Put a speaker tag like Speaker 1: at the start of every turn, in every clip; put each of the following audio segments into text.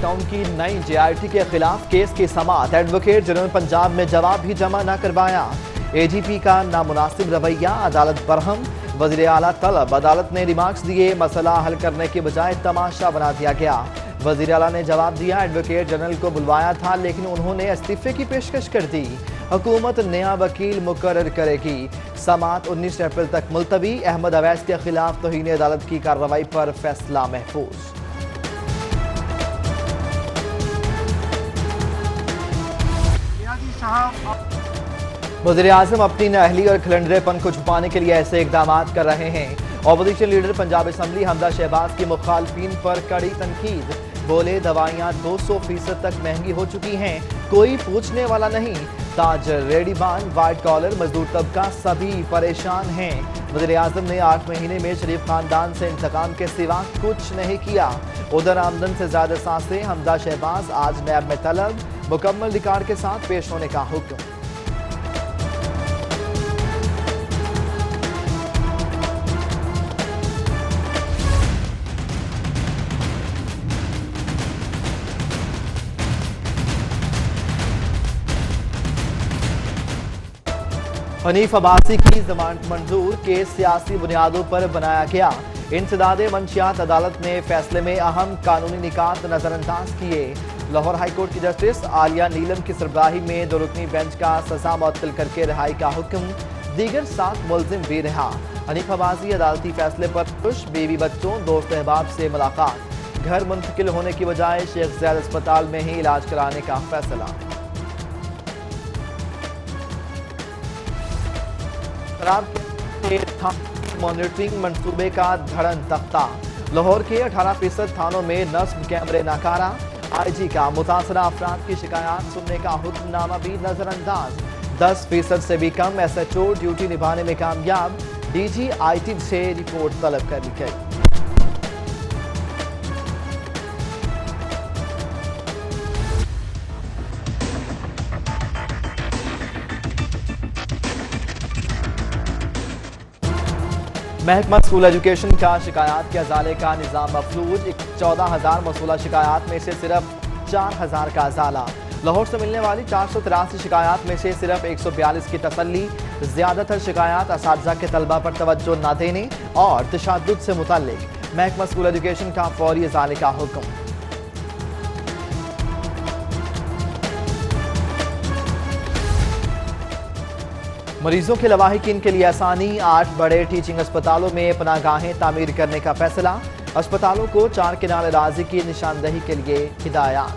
Speaker 1: Town की नई JRT के खिलाफ केस की समाअत। एडवोकेट जनरल पंजाब में जवाब भी जमा न करवाया। AGP का नामुनासिब रवैया, अदालत बरहम। वज़ीर आला तलब, अदालत ने रिमार्क्स दिए, मसला हल करने के बजाय तमाशा बना दिया गया। वज़ीर आला ने जवाब दिया, एडवोकेट जनरल को बुलवाया था लेकिन उन्होंने इस्तीफे की पेशकश कर दी। हुकूमत नया वकील मुकर्रर करेगी। समाअत 19 अप्रैल तक मुलतवी। अहमद अवैस के खिलाफ तौहीन अदालत की कार्रवाई पर फैसला महफूज। वज़ीर आज़म अपनी नाअहली और खिलंडरेपन को छुपाने के लिए ऐसे इकदाम कर रहे हैं। ऑपोजिशन लीडर पंजाब असम्बली हमदा शहबाज की मुखालफिन पर कड़ी तनकीद। बोले, दवाइयाँ 200% तक महंगी हो चुकी हैं, कोई पूछने वाला नहीं। ताजर, रेडीबान, वाइट कॉलर, मजदूर तबका सभी परेशान हैं। वज़ीर आज़म ने 8 महीने में शरीफ खानदान से इंतकाम के सिवा कुछ नहीं किया। उधर आमदन से ज्यादा सांसें, हमदा शहबाज आज नैब में तलब, मुकम्मल रिकॉर्ड के साथ पेश होने का हुक्म। हनीफ अब्बासी की जमानत मंजूर, केस सियासी बुनियादों पर बनाया गया। इंसदाद मंशियात अदालत ने फैसले में अहम कानूनी निकात नजरअंदाज किए। लाहौर हाईकोर्ट की जस्टिस आलिया नीलम की सरबराही में 2 रुकनी बेंच का सजा मुअत्तल करके रिहाई का हुक्म। दीगर 7 मुलजिम भी रिहा। हनीफ अब्बासी अदालती फैसले पर खुश, बीवी बच्चों दोस्त अहबाब से मुलाकात। घर मुंतकिल होने की बजाय शेख ज़ैद अस्पताल में ही इलाज कराने का फैसला। मॉनिटरिंग मंसूबे का धड़न तख्ता। लाहौर के 18% थानों में नस्ब कैमरे नाकारा। IG का मुतासरा अफराद की शिकायत सुनने का हुक्मनामा भी नजरअंदाज। 10% से भी कम SHO ड्यूटी निभाने में कामयाब। DG IT से रिपोर्ट तलब कर ली गई। महकमा स्कूल एजुकेशन का शिकायत के अजाले का निज़ाम मफलूज। 14,000 मौसूला शिकायत में से सिर्फ 4,000 का अजाला। लाहौर से मिलने वाली 483 शिकायत में से सिर्फ 142 की तसल्ली। ज्यादातर शिकायत असातिज़ा के तलबा पर तवज्जो न देने और तशद्दुद से मुतल्लिक। महकमा स्कूल एजुकेशन का फौरी अजाले का हुक्म। मरीजों के लवाहिकीन के लिए आसानी, 8 बड़े टीचिंग अस्पतालों में पनागाहें तामीर करने का फैसला। अस्पतालों को 4 किनाल अराज़ी की निशानदही के लिए हिदायत।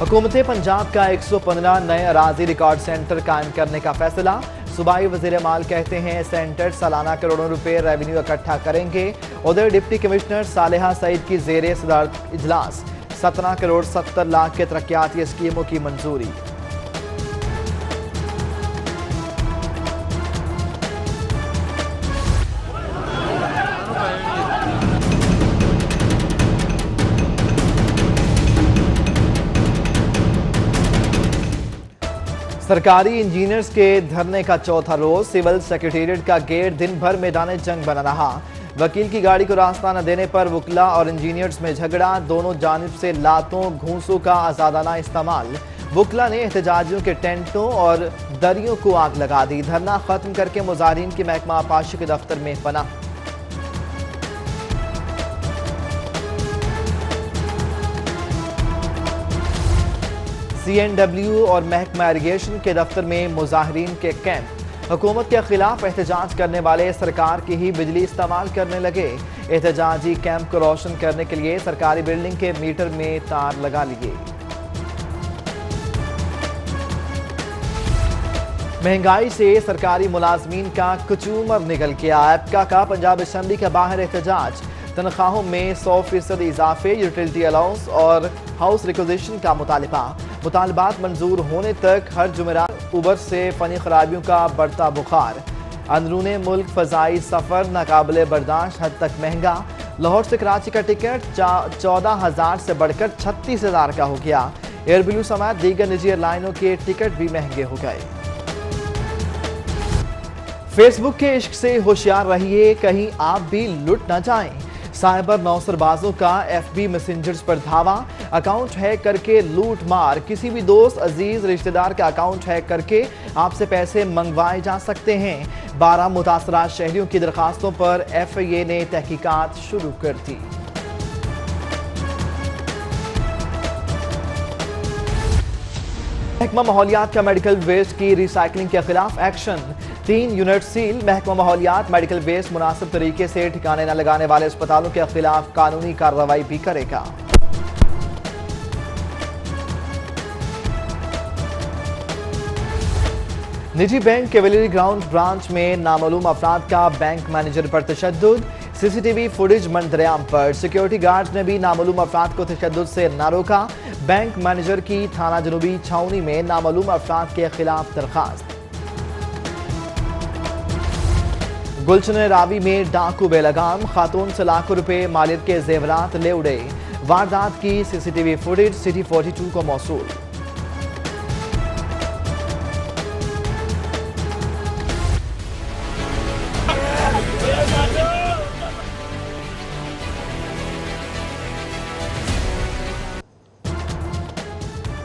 Speaker 1: हुकूमत पंजाब का 115 नए अराज़ी रिकॉर्ड सेंटर कायम करने का फैसला। सूबाई वज़ीर माल कहते हैं सेंटर सालाना करोड़ों रुपए रेवेन्यू इकट्ठा करेंगे। उधर डिप्टी कमिश्नर सालेहा सईद की ज़ेरे सदारत इजलास। 17 करोड़ 70 लाख के तरक्याती स्कीमों की मंजूरी। सरकारी इंजीनियर्स के धरने का चौथा रोज। सिविल सेक्रेटेरिएट का गेट दिन भर मैदान जंग बना रहा। वकील की गाड़ी को रास्ता न देने पर वकला और इंजीनियर्स में झगड़ा। दोनों जानिब से लातों घूंसों का आजादाना इस्तेमाल। वकला ने एहतजाजियों के टेंटों और दरियों को आग लगा दी। धरना खत्म करके मुजाहिरीन की महकमा आपाशी के दफ्तर में पनाह। CNW और महकमा इरिगेशन के दफ्तर में मुजाहिरीन के कैंप। हुकूमत के खिलाफ एहतजाज करने वाले सरकार की ही बिजली इस्तेमाल करने लगे। एहतजाजी कैंप को रोशन करने के लिए सरकारी बिल्डिंग के मीटर में तार लगा लिए। महंगाई से सरकारी मुलाजमीन का कुचूमर निकल गया। एप्का का पंजाब असम्बली के बाहर एहतजाज। तनख्वाहों में 100% इजाफे, यूटिलिटी अलाउंस और हाउस रिक्विजिशन का मुतालबात मंजूर होने तक हर जुमेरात। उबर से फनी खराबियों का बढ़ता बुखार। अंदरूने मुल्क फ़ज़ाई सफ़र नाकाबिले बर्दाश्त हद तक महंगा। लाहौर से कराची का टिकट 14,000 से बढ़कर 36,000 का हो गया। एयरब्लू समेत दीगर निजी एयरलाइनों के टिकट भी महंगे हो गए। फेसबुक के इश्क से होशियार रहिए, कहीं आप भी लुट न जाएं। साइबर नौसरबाजों का FB मैसेंजर्स पर धावा, अकाउंट हैक करके लूट मार। किसी भी दोस्त, अजीज, रिश्तेदार का अकाउंट हैक करके आपसे पैसे मंगवाए जा सकते हैं। 12 मुतासरा शहरियों की दरखास्तों पर FIA ने तहकीकात शुरू कर दी। महकमा माहौलियात का मेडिकल वेस्ट की रिसाइकलिंग के खिलाफ एक्शन। 3 unit seal. महकमा माहौलियात मेडिकल वेस्ट मुनासिब तरीके से ठिकाने न लगाने वाले अस्पतालों के खिलाफ कानूनी कार्रवाई भी करेगा। निजी बैंक कैवेलरी ग्राउंड ब्रांच में नामालूम अफराद का बैंक मैनेजर पर तशद्दुद। CCTV फुटेज मंजरेआम पर। सिक्योरिटी गार्ड ने भी नामालूम अफराद को तशद्दुद से न रोका। बैंक मैनेजर की थाना जनूबी छावनी में नामालूम अफराद के खिलाफ दरखास्त। गुलशन रावी में डाकू बेलगाम, खातून से लाखों रुपए मालियत के जेवरात ले उड़े। वारदात की CCTV फुटेज सिटी 42 को मौसूल।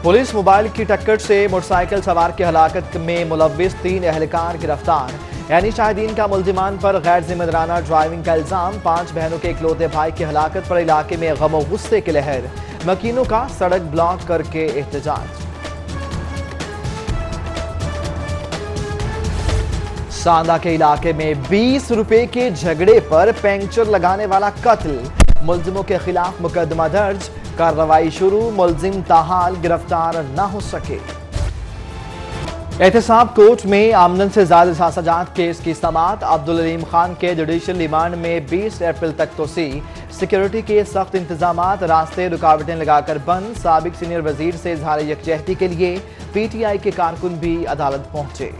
Speaker 1: पुलिस मोबाइल की टक्कर से मोटरसाइकिल सवार की हलाकत में मुलव्विस 3 एहलकार गिरफ्तार। यानी शाहिदीन का मुल्जिमान पर गैर जिम्मेदाराना ड्राइविंग का इल्जाम। 5 बहनों के इकलौते भाई की हलाकत पर इलाके में गम और गुस्से की लहर। मकीनों का सड़क ब्लॉक करके एहतजाज। सांदा के इलाके में 20 रुपए के झगड़े पर पैंचर लगाने वाला कत्ल। मुल्जिमों के खिलाफ मुकदमा दर्ज, कार्रवाई शुरू। मुल्जिम ताहाल गिरफ्तार न हो सके। एहतसाब कोर्ट में आमदन से ज्यादा साजात केस की समाअत। अब्दुल अलीम खान के जुडिशल रिमांड में 20 अप्रैल तक तोसी। सिक्योरिटी के सख्त इंतजामात, रास्ते रुकावटें लगाकर बंद। साबिक सीनियर वजीर से इजहार यकजहती के लिए PTI के कारकुन भी अदालत पहुंचे।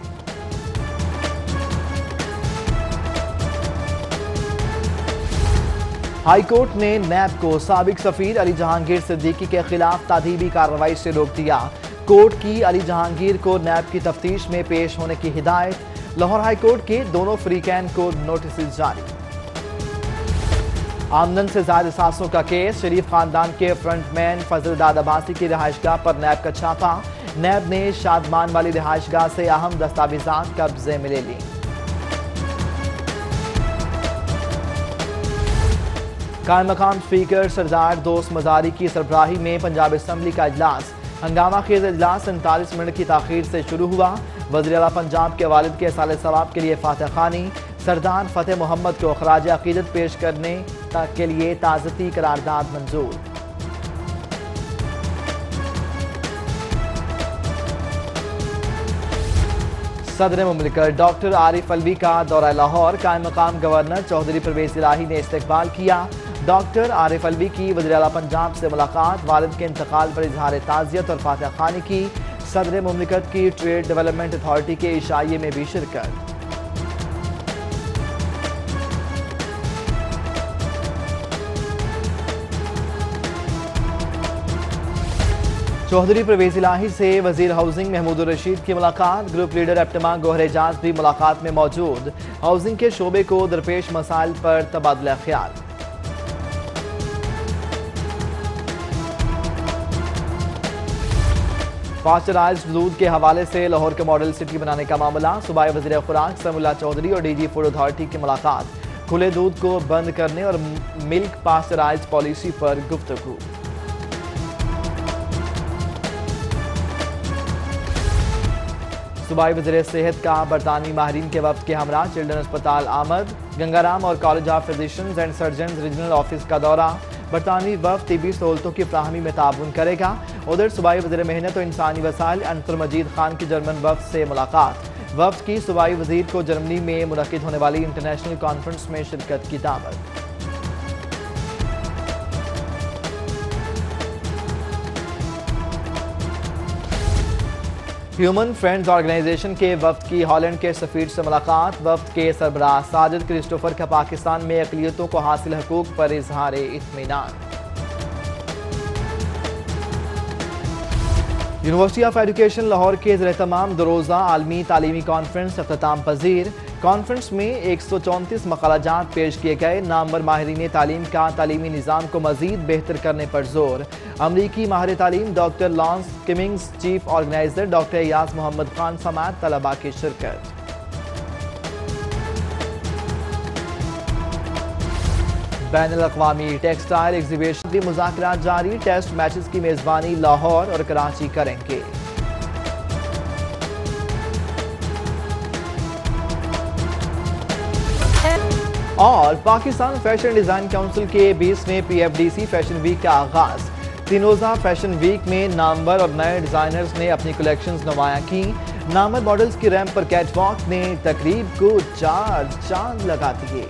Speaker 1: हाई कोर्ट ने नैब को साबिक सफीर अली जहांगीर सिद्दीकी के खिलाफ तादीबी कार्रवाई से रोक दिया। कोर्ट की अली जहांगीर को नैब की तफ्तीश में पेश होने की हिदायत। लाहौर हाई कोर्ट के दोनों फ्रीकैन को नोटिस जारी। आमदन से ज्यादा सासों का केस। शरीफ खानदान के फ्रंटमैन फजल दाद अब्बासी की रिहाइशगाह पर नैब का छापा। नैब ने शादमान वाली रिहाइशगाह से अहम दस्तावेजात कब्जे में ले ली। कायम मकाम स्पीकर सरदार दोस्त मजारी की सरबराही में पंजाब असम्बली का इजलास। हंगामा खेज इजलास 47 मिनट की ताखीर से शुरू हुआ। वज़ीर आला पंजाब के वालिद के साले सवाब के लिए फातह खानी। सरदार फतेह मोहम्मद को खराज अकीदत पेश करने के लिए ताज़ती करारदाद मंजूर। सदर मुमलिकत डॉक्टर आरिफ अलवी का दौरा लाहौर। कायम मकाम गवर्नर चौधरी परवेज इलाही ने इस्तकबाल किया। डॉक्टर आरिफ अलवी की वज़ीर आला पंजाब से मुलाकात। वालिद के इंतकाल पर इजहार ताज़ियत और फातह खानी की। सदर मुमलिकत की ट्रेड डेवलपमेंट अथॉरिटी के इशाइये में भी शिरकत। चौधरी परवेज इलाही से वजीर हाउसिंग महमूद रशीद की मुलाकात। ग्रुप लीडर एप्टमा गोहर एजाज भी मुलाकात में मौजूद। हाउसिंग के शोबे को दरपेश मसाइल पर तबादला ख्याल। पास्चराइज्ड दूध के हवाले से लाहौर के मॉडल सिटी बनाने का मामला। सूबाई वज़ीर खुराक समीउल्लाह चौधरी और DG फूड अथॉरिटी की मुलाकात। खुले दूध को बंद करने और मिल्क पास्चराइज्ड पॉलिसी पर गुफ्तगू। सूबाई वज़ीर सेहत का बरतानवी माहिरीन के वफ्द के हमरा चिल्ड्रन अस्पताल आमद। गंगाराम और college of physicians and surgeons regional office का दौरा। बरतानवी वफ्द तिबी सहूलतों की फ्राहमी में ताउन करेगा। उधर सूबाई वज़ीर मेहनत और इंसानी वसाइल अनसर मजीद खान की जर्मन वफ्द से मुलाकात। वफ्द की सूबाई वज़ीर को जर्मनी में मुनक्किद होने वाली इंटरनेशनल कॉन्फ्रेंस में शिरकत की दावत। ह्यूमन फ्रेंड्स ऑर्गेनाइजेशन के वफ्द की हॉलैंड के सफीर से मुलाकात। वफ्द के सरबराह साजिद क्रिस्टोफर का पाकिस्तान में अक़लियतों को हासिल हकूक़ पर इजहार इत्मीनान। यूनिवर्सिटी ऑफ एजुकेशन लाहौर के ज़ेर-ए-तमाम 2 रोज़ा आलमी तालीमी कॉन्फ्रेंस अख्ताम पजीर। कॉन्फ्रेंस में 134 मकालाजात पेश किए गए। नामवर माहिरीन तालीम का तालीमी निज़ाम को मजीद बेहतर करने पर जोर। अमरीकी माहिर तालीम doctor Lance Cummings, chief organiser doctor Yas Mohammad Khan समेत तलबा की शिरकत। बैनुल-अक़वामी टेक्सटाइल एग्जीबिशन की मुज़ाकरात जारी। टेस्ट मैचेस की मेजबानी लाहौर और कराची करेंगे। और पाकिस्तान फैशन डिजाइन काउंसिल के 20वें PFDC फैशन वीक का आगाज। 3 रोजा फैशन वीक में नामवर और नए डिजाइनर्स ने अपनी कलेक्शंस नुमाया की। नामवर मॉडल्स की रैंप पर कैटवॉक ने तकरीब को 4 चांद लगा दिए।